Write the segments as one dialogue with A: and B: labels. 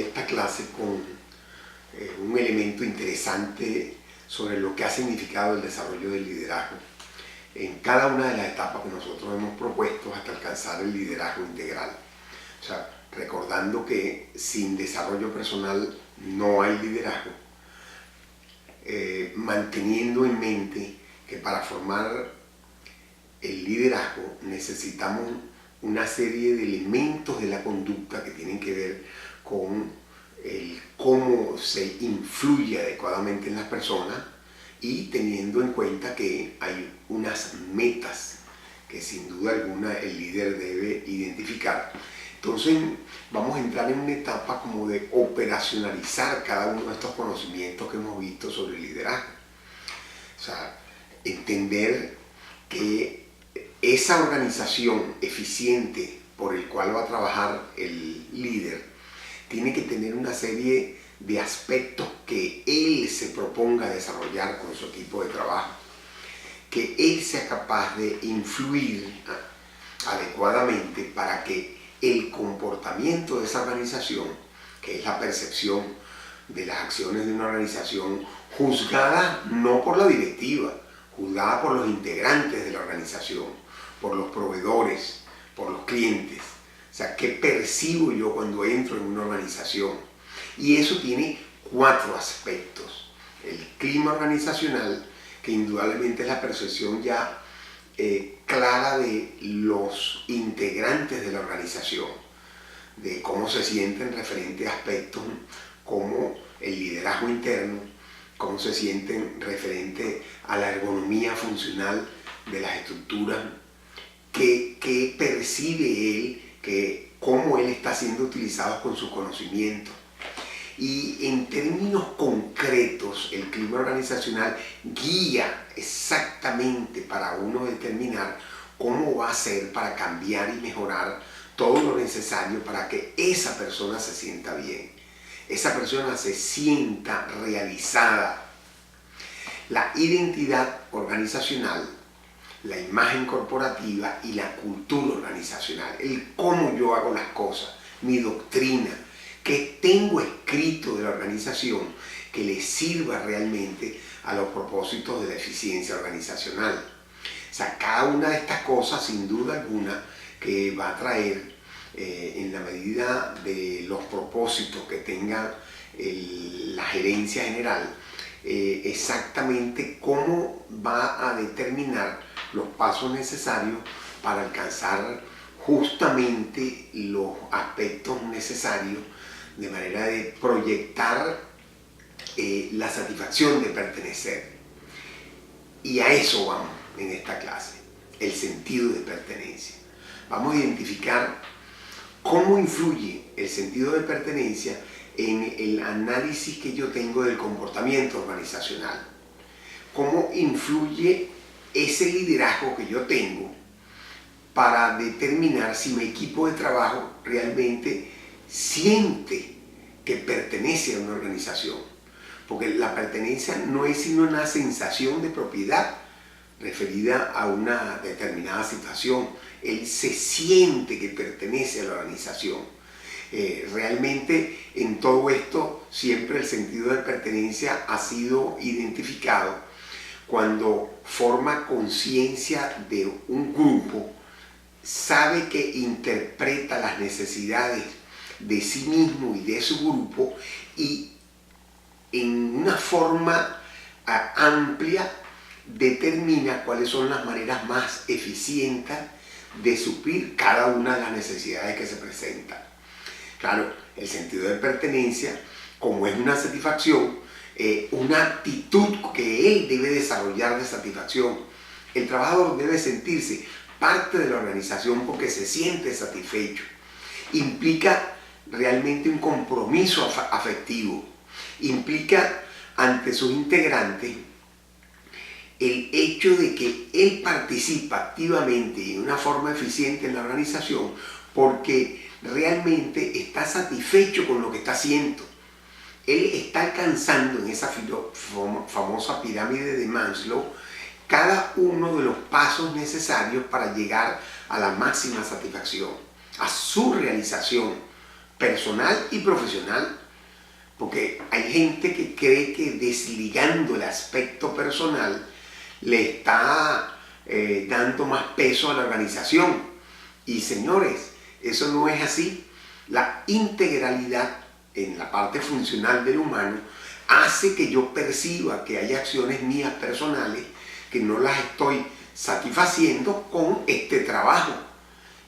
A: esta clase con un elemento interesante sobre lo que ha significado el desarrollo del liderazgo en cada una de las etapas que nosotros hemos propuesto hasta alcanzar el liderazgo integral. O sea, recordando que sin desarrollo personal no hay liderazgo, manteniendo en mente que para formar el liderazgo necesitamos una serie de elementos de la conducta que tienen que ver con el cómo se influye adecuadamente en las personas y teniendo en cuenta que hay unas metas que sin duda alguna el líder debe identificar. Entonces vamos a entrar en una etapa como de operacionalizar cada uno de estos conocimientos que hemos visto sobre el liderazgo. O sea, entender que esa organización eficiente por el cual va a trabajar el líder tiene que tener una serie de aspectos que él se proponga desarrollar con su equipo de trabajo, que él sea capaz de influir adecuadamente para que el comportamiento de esa organización, que es la percepción de las acciones de una organización juzgada no por la directiva, juzgada por los integrantes de la organización, por los proveedores, por los clientes. O sea, ¿qué percibo yo cuando entro en una organización? Y eso tiene 4 aspectos. El clima organizacional, que indudablemente es la percepción ya clara de los integrantes de la organización, de cómo se sienten referente a aspectos como el liderazgo interno, cómo se sienten referente a la ergonomía funcional de las estructuras, qué percibe él, cómo él está siendo utilizado con sus conocimientos. Y en términos concretos, el clima organizacional guía exactamente para uno determinar cómo va a ser para cambiar y mejorar todo lo necesario para que esa persona se sienta bien, esa persona se sienta realizada. La identidad organizacional, la imagen corporativa y la cultura organizacional, el cómo yo hago las cosas, mi doctrina, que tengo escrito de la organización que le sirva realmente a los propósitos de la eficiencia organizacional. O sea, cada una de estas cosas, sin duda alguna, que va a traer en la medida de los propósitos que tenga la gerencia general, exactamente cómo va a determinar los pasos necesarios para alcanzar justamente los aspectos necesarios de manera de proyectar la satisfacción de pertenecer. Y a eso vamos en esta clase, el sentido de pertenencia. Vamos a identificar cómo influye el sentido de pertenencia en el análisis que yo tengo del comportamiento organizacional. Cómo influye ese liderazgo que yo tengo para determinar si mi equipo de trabajo realmente siente que pertenece a una organización. Porque la pertenencia no es sino una sensación de propiedad referida a una determinada situación. Él se siente que pertenece a la organización. Realmente en todo esto siempre el sentido de pertenencia ha sido identificado cuando forma conciencia de un grupo, sabe que interpreta las necesidades de sí mismo y de su grupo y en una forma amplia determina cuáles son las maneras más eficientes de suplir cada una de las necesidades que se presentan. Claro, el sentido de pertenencia, como es una satisfacción, una actitud que él debe desarrollar de satisfacción. El trabajador debe sentirse parte de la organización porque se siente satisfecho. Implica realmente un compromiso afectivo. Implica ante sus integrantes el hecho de que él participa activamente en una forma eficiente en la organización porque realmente está satisfecho con lo que está haciendo. Él está alcanzando en esa famosa pirámide de Maslow cada uno de los pasos necesarios para llegar a la máxima satisfacción, a su realización personal y profesional, porque hay gente que cree que desligando el aspecto personal le está dando más peso a la organización. Y señores, eso no es así. La integralidad en la parte funcional del humano hace que yo perciba que hay acciones mías personales que no las estoy satisfaciendo con este trabajo.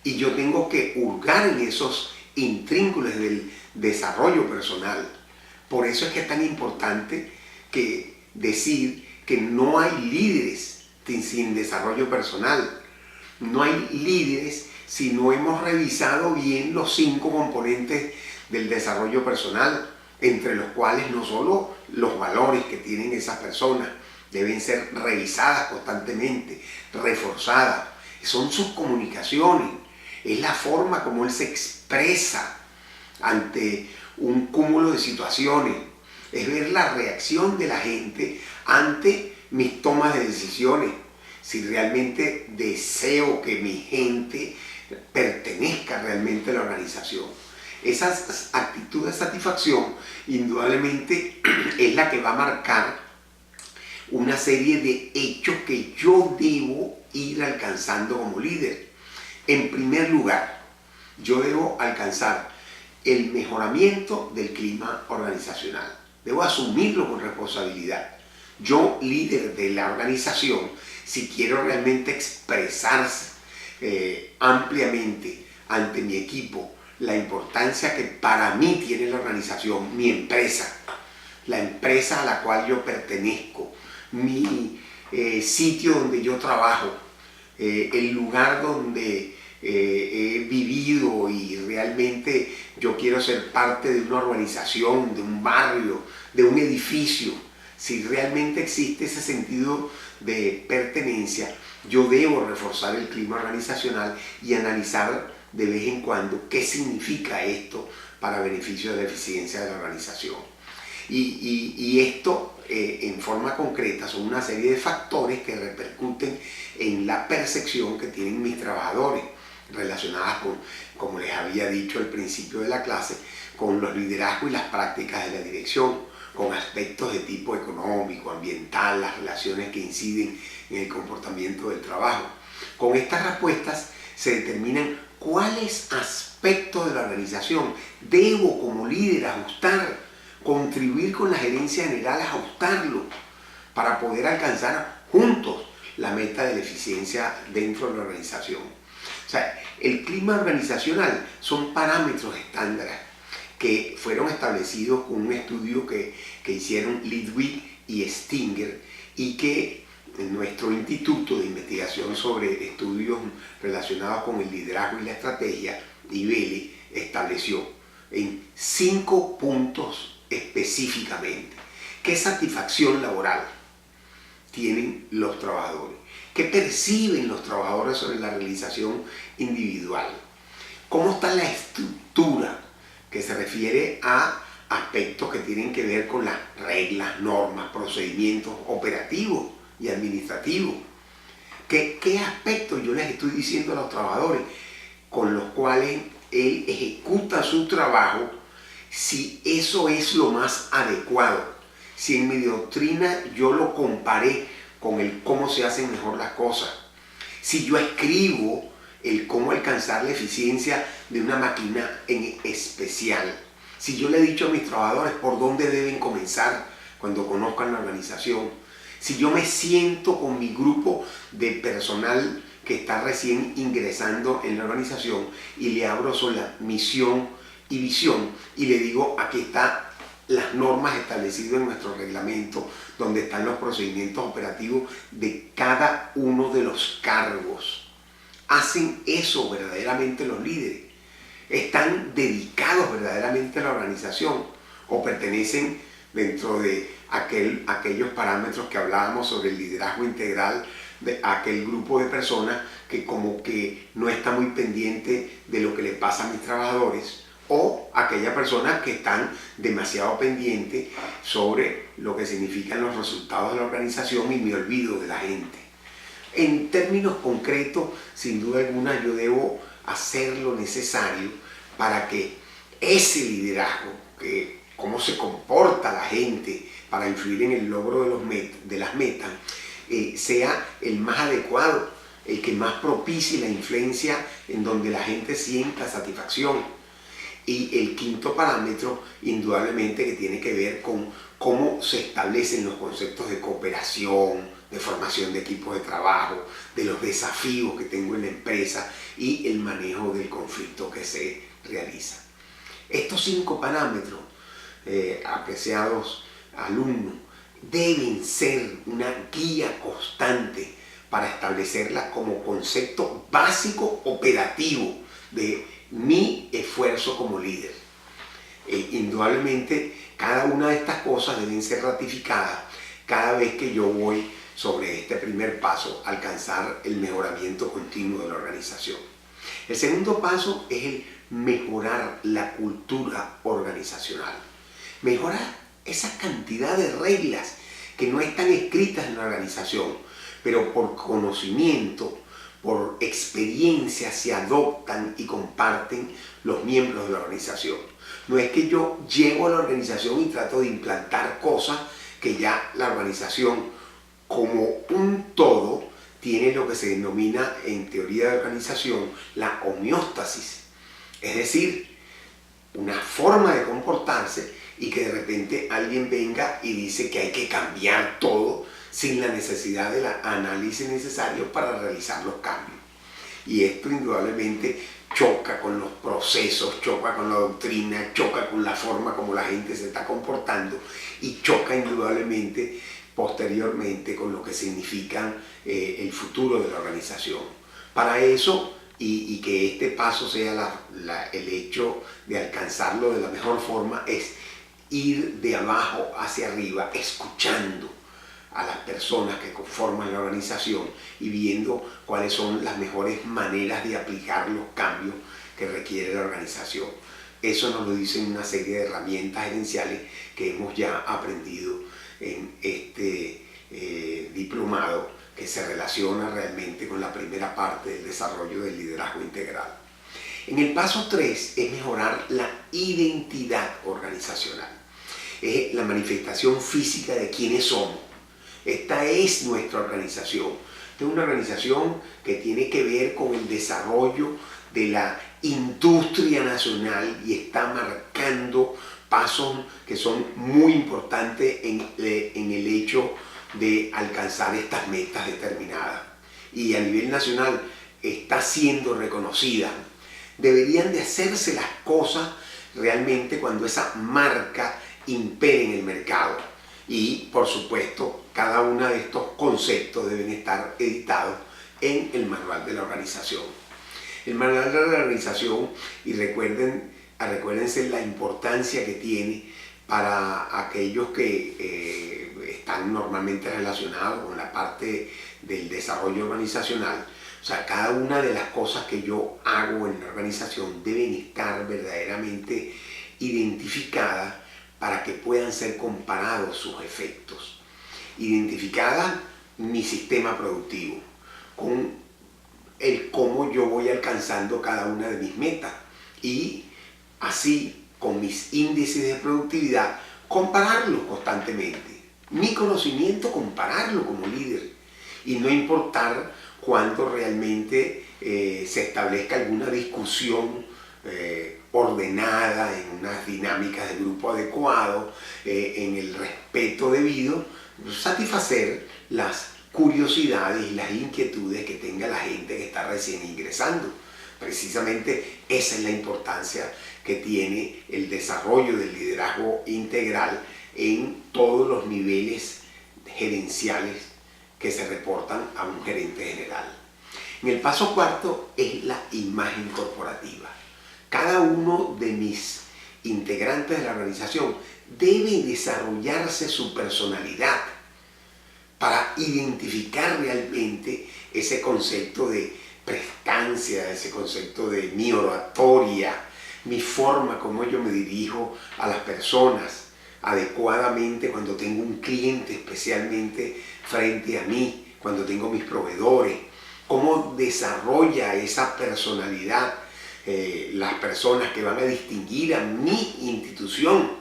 A: Y yo tengo que hurgar en esos intrínculos del desarrollo personal. Por eso es que es tan importante que decir que no hay líderes sin desarrollo personal. No hay líderes si no hemos revisado bien los 5 componentes del desarrollo personal, entre los cuales no solo los valores que tienen esas personas deben ser revisadas constantemente, reforzadas, son sus comunicaciones, es la forma como él se expresa ante un cúmulo de situaciones, es ver la reacción de la gente ante mis tomas de decisiones, si realmente deseo que mi gente pertenezca realmente a la organización. Esa actitud de satisfacción indudablemente es la que va a marcar una serie de hechos que yo debo ir alcanzando como líder. En primer lugar, yo debo alcanzar el mejoramiento del clima organizacional. Debo asumirlo con responsabilidad. Yo, líder de la organización, si quiero realmente expresarse ampliamente ante mi equipo la importancia que para mí tiene la organización, mi empresa, la empresa a la cual yo pertenezco, mi sitio donde yo trabajo, el lugar donde he vivido y realmente yo quiero ser parte de una organización, de un barrio, de un edificio. Si realmente existe ese sentido de pertenencia, yo debo reforzar el clima organizacional y analizar de vez en cuando qué significa esto para beneficio de la eficiencia de la organización. Y esto en forma concreta son una serie de factores que repercuten en la percepción que tienen mis trabajadores, relacionadas con, como les había dicho al principio de la clase, con los liderazgos y las prácticas de la dirección, con aspectos de tipo económico, ambiental, las relaciones que inciden en el comportamiento del trabajo. Con estas respuestas se determinan cuáles aspectos de la organización debo como líder ajustar, contribuir con la gerencia general a ajustarlo para poder alcanzar juntos la meta de la eficiencia dentro de la organización. O sea, el clima organizacional son parámetros estándares que fueron establecidos con un estudio que hicieron Lidwig y Stinger y que nuestro Instituto de Investigación sobre Estudios Relacionados con el Liderazgo y la Estrategia, IBELE, estableció en 5 puntos específicamente. ¿Qué satisfacción laboral tienen los trabajadores? ¿Qué perciben los trabajadores sobre la realización individual? ¿Cómo está la estructura que se refiere a aspectos que tienen que ver con las reglas, normas, procedimientos operativos y administrativos? ¿Qué aspectos yo les estoy diciendo a los trabajadores con los cuales él ejecuta su trabajo, si eso es lo más adecuado? Si en mi doctrina yo lo comparé con el cómo se hacen mejor las cosas, si yo escribo el cómo alcanzar la eficiencia de una máquina en especial, si yo le he dicho a mis trabajadores por dónde deben comenzar cuando conozcan la organización, si yo me siento con mi grupo de personal que está recién ingresando en la organización y le abro sobre la misión y visión y le digo, aquí están las normas establecidas en nuestro reglamento, donde están los procedimientos operativos de cada uno de los cargos. ¿Hacen eso verdaderamente los líderes? ¿Están dedicados verdaderamente a la organización o pertenecen dentro de aquellos parámetros que hablábamos sobre el liderazgo integral, de aquel grupo de personas que como que no está muy pendiente de lo que le pasa a mis trabajadores, o aquellas personas que están demasiado pendientes sobre lo que significan los resultados de la organización y me olvido de la gente? En términos concretos, sin duda alguna, yo debo hacer lo necesario para que ese liderazgo, cómo se comporta la gente para influir en el logro de las metas, sea el más adecuado, el que más propicie la influencia en donde la gente sienta satisfacción. Y el quinto parámetro, indudablemente, que tiene que ver con cómo se establecen los conceptos de cooperación, de formación de equipos de trabajo, de los desafíos que tengo en la empresa y el manejo del conflicto que se realiza. Estos 5 parámetros, apreciados alumnos, deben ser una guía constante para establecerla como concepto básico operativo de mi esfuerzo como líder. Indudablemente, cada una de estas cosas deben ser ratificadas cada vez que yo voy sobre este primer paso, alcanzar el mejoramiento continuo de la organización. El segundo paso es el mejorar la cultura organizacional. Mejorar esa cantidad de reglas que no están escritas en la organización, pero por conocimiento, por experiencia se adoptan y comparten los miembros de la organización. No es que yo llego a la organización y trato de implantar cosas que ya la organización como un todo tiene lo que se denomina en teoría de organización la homeostasis. Es decir, una forma de comportarse y que de repente alguien venga y dice que hay que cambiar todo sin la necesidad del análisis necesario para realizar los cambios. Y esto indudablemente choca con los procesos, choca con la doctrina, choca con la forma como la gente se está comportando y choca indudablemente posteriormente con lo que significa el futuro de la organización. Para eso, y que este paso sea el hecho de alcanzarlo de la mejor forma, es ir de abajo hacia arriba, escuchando a las personas que conforman la organización y viendo cuáles son las mejores maneras de aplicar los cambios que requiere la organización. Eso nos lo dicen una serie de herramientas gerenciales que hemos ya aprendido en este diplomado que se relaciona realmente con la primera parte del desarrollo del liderazgo integral. En el paso 3 es mejorar la identidad organizacional. Es la manifestación física de quiénes somos. Esta es nuestra organización. Esta es una organización que tiene que ver con el desarrollo de la industria nacional y está marcando pasos que son muy importantes en el hecho de alcanzar estas metas determinadas. Y a nivel nacional está siendo reconocida. Deberían de hacerse las cosas realmente cuando esa marca impere en el mercado. Y, por supuesto, cada uno de estos conceptos deben estar editados en el manual de la organización. El manual de la organización, y recuérdense la importancia que tiene para aquellos que están normalmente relacionados con la parte del desarrollo organizacional. O sea, cada una de las cosas que yo hago en la organización deben estar verdaderamente identificadas para que puedan ser comparados sus efectos. Identificada mi sistema productivo, con el cómo yo voy alcanzando cada una de mis metas y así con mis índices de productividad compararlos constantemente. Mi conocimiento compararlo como líder y no importar cuando realmente se establezca alguna discusión ordenada, en unas dinámicas de grupo adecuado, en el respeto debido, satisfacer las curiosidades y las inquietudes que tenga la gente que está recién ingresando. Precisamente esa es la importancia que tiene el desarrollo del liderazgo integral en todos los niveles gerenciales que se reportan a un gerente general. En el paso 4 es la imagen corporativa. Cada uno de mis integrantes de la organización debe desarrollarse su personalidad para identificar realmente ese concepto de prestancia, ese concepto de mi oratoria, mi forma como yo me dirijo a las personas adecuadamente cuando tengo un cliente especialmente frente a mí, cuando tengo mis proveedores, cómo desarrolla esa personalidad las personas que van a distinguir a mi institución,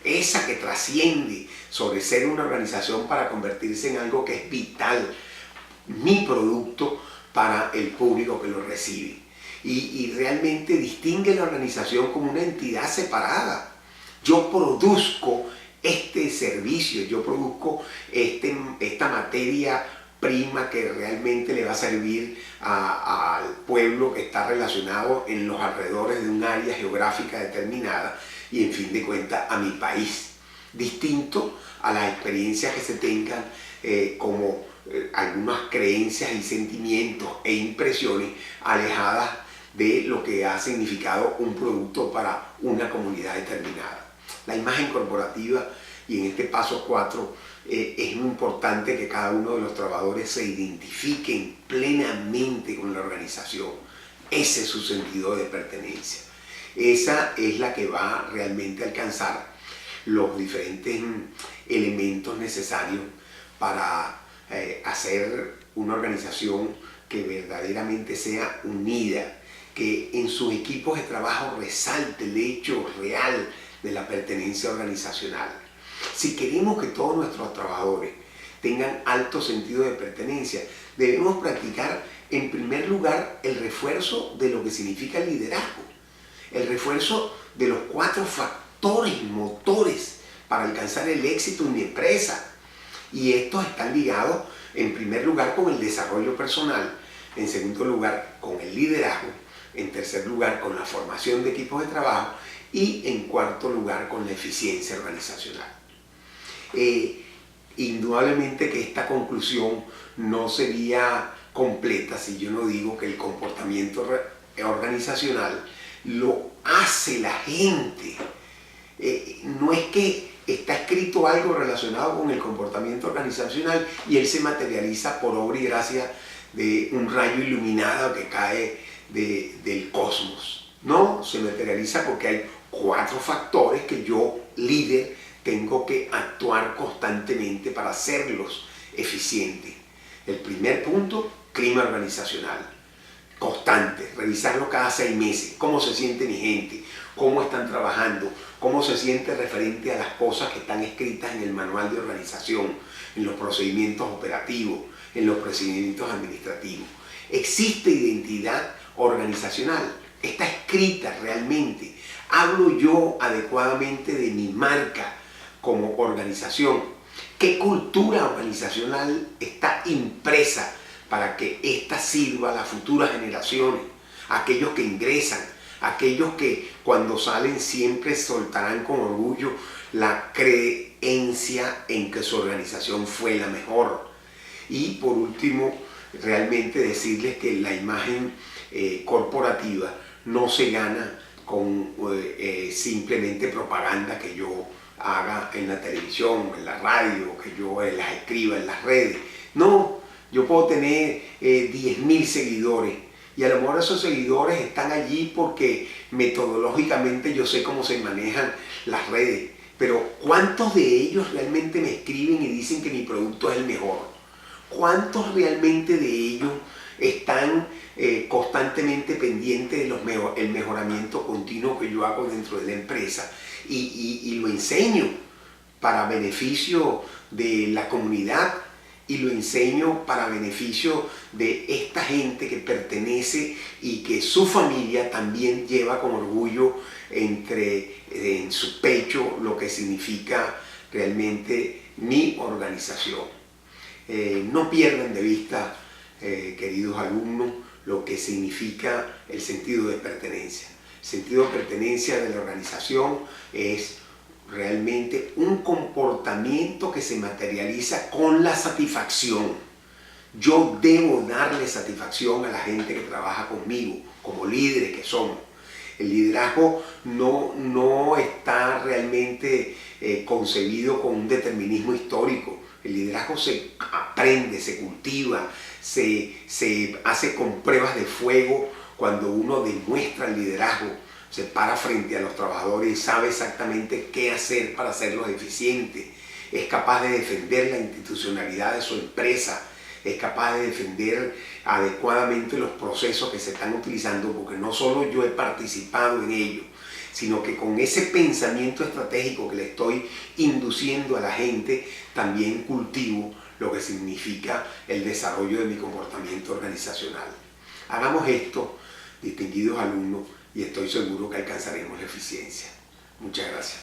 A: esa que trasciende sobre ser una organización para convertirse en algo que es vital, mi producto para el público que lo recibe. Y realmente distingue la organización como una entidad separada. Yo produzco este servicio, yo produzco esta materia prima que realmente le va a servir al pueblo que está relacionado en los alrededores de un área geográfica determinada y en fin de cuentas a mi país. Distinto a las experiencias que se tengan como algunas creencias y sentimientos e impresiones alejadas de lo que ha significado un producto para una comunidad determinada. La imagen corporativa, y en este paso 4 es muy importante que cada uno de los trabajadores se identifiquen plenamente con la organización. Ese es su sentido de pertenencia. Esa es la que va realmente a alcanzar los diferentes elementos necesarios para hacer una organización que verdaderamente sea unida, que en sus equipos de trabajo resalte el hecho real de la pertenencia organizacional. Si queremos que todos nuestros trabajadores tengan alto sentido de pertenencia, debemos practicar en primer lugar el refuerzo de lo que significa el liderazgo, el refuerzo de los 4 factores motores para alcanzar el éxito en mi empresa. Y estos están ligados en primer lugar con el desarrollo personal, en segundo lugar con el liderazgo, en tercer lugar con la formación de equipos de trabajo y en cuarto lugar con la eficiencia organizacional. Indudablemente que esta conclusión no sería completa si yo no digo que el comportamiento organizacional lo hace la gente. No es que está escrito algo relacionado con el comportamiento organizacional y él se materializa por obra y gracia de un rayo iluminado que cae del cosmos. No, se materializa porque hay 4 factores que yo, líder, tengo que actuar constantemente para hacerlos eficientes. El primer punto, clima organizacional. Constante, revisarlo cada 6 meses, cómo se siente mi gente, cómo están trabajando, cómo se siente referente a las cosas que están escritas en el manual de organización, en los procedimientos operativos, en los procedimientos administrativos. Existe identidad organizacional, está escrita realmente. Hablo yo adecuadamente de mi marca como organización. ¿Qué cultura organizacional está impresa para que ésta sirva a las futuras generaciones, a aquellos que ingresan, a aquellos que cuando salen siempre soltarán con orgullo la creencia en que su organización fue la mejor? Y por último, realmente decirles que la imagen corporativa no se gana con simplemente propaganda que yo haga en la televisión, en la radio, que yo las escriba en las redes. No, yo puedo tener 10.000 seguidores y a lo mejor esos seguidores están allí porque metodológicamente yo sé cómo se manejan las redes, pero ¿cuántos de ellos realmente me escriben y dicen que mi producto es el mejor? ¿Cuántos realmente de ellos están constantemente pendientes del mejoramiento continuo que yo hago dentro de la empresa y lo enseño para beneficio de la comunidad y lo enseño para beneficio de esta gente que pertenece y que su familia también lleva con orgullo en su pecho lo que significa realmente mi organización? No pierdan de vista, queridos alumnos, lo que significa el sentido de pertenencia. El sentido de pertenencia de la organización es realmente un comportamiento que se materializa con la satisfacción. Yo debo darle satisfacción a la gente que trabaja conmigo, como líderes que somos. El liderazgo no está realmente concebido con un determinismo histórico. El liderazgo se aprende, se cultiva, se hace con pruebas de fuego. Cuando uno demuestra el liderazgo, se para frente a los trabajadores y sabe exactamente qué hacer para hacerlos eficientes. Es capaz de defender la institucionalidad de su empresa, es capaz de defender adecuadamente los procesos que se están utilizando, porque no solo yo he participado en ello, sino que con ese pensamiento estratégico que le estoy induciendo a la gente, también cultivo lo que significa el desarrollo de mi comportamiento organizacional. Hagamos esto, distinguidos alumnos, y estoy seguro que alcanzaremos la eficiencia. Muchas gracias.